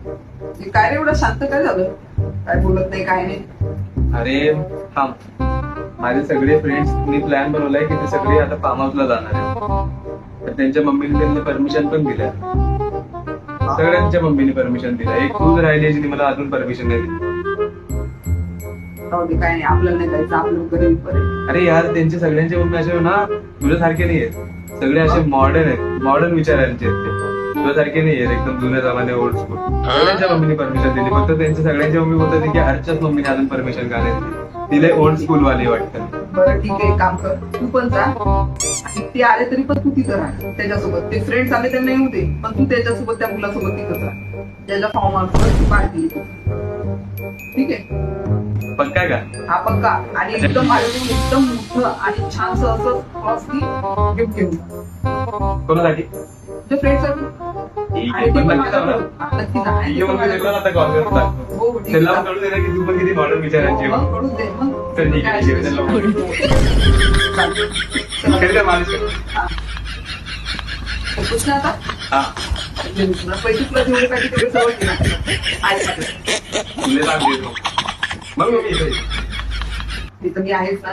काय रे एवढं शांत काय झालं? काय बोलत नाही काय नाही? अरे थांब, माझे सगळे फ्रेंड्स मी प्लॅन बनवलाय की ते सगळे आता फार्म हाऊसला जाणार आहे. तर त्यांच्या मम्मीने त्यांनी परमिशन पण दिल्या. सगळ्यांच्या मम्मीने परमिशन दिलं. एक तूच राहिली जिने मला अजून परमिशन नाही दिली. जाऊ दे, काय नाही, आपल्याला नाही जायचं, आपलं गरीब पर्यंत. अरे यार, त्यांचे सगळ्यांचे मम्मी असे ना तुझ्यासारखे नाही आहेत. सगळे असे मॉडर्न आहेत, मॉडर्न विचारांचे आहेत ते. तुझ्यासारखे नाही आहेत एकदम जुन्या जमाने ओल्ड स्कूल. सगळ्यांच्या मम्मीने परमिशन दिली. फक्त त्यांच्या सगळ्यांच्या मम्मी बोलत होती की अर्चनाच मम्मीने अजून परमिशन का नाही दिली. तिला ओल्ड स्कूल वाली वाटतं. बरं ठीक आहे, एक काम कर, तू पण जा. आणि ते आले तरी पण तू तिथं राह त्याच्यासोबत. ते फ्रेंड्स आले त्यांना येऊ दे, पण तू त्याच्यासोबत त्या मुलासोबत तिथंच राह. त्याच्या फॉर्म हाऊसवर ती पार्टी. ठीक आहे? पक्का का? हा पक्का. आणि एकदम माझ्याकडून एकदम मोठं आणि छानसं असं फ्रॉस्टी गिफ्ट घेऊन कोणासाठी? तुझ्या फ्रेंडसाठी. ठीक आणि आहे, ते पण पण नक्की जाऊ ना. नक्की जा. आणि ठीक ते आहे, पण मग मी तुला आता कॉल करून टाकतो. हो ठीक त्याला आहे. पण कळू दे ना की तू पण किती मॉडर्न विचारांची आहे. मग कळून दे मग. तर ठीक आहे, ठीक आहे, त्याला बोलू. खेळ का मालिश कर? हा. होतोच ना आता? हा. तुला पैसे तुला जेवढे पाहिजे तेवढे सवय केला. तुला सांग देतो. मग मी इथे. तिथं मी आहेच ना.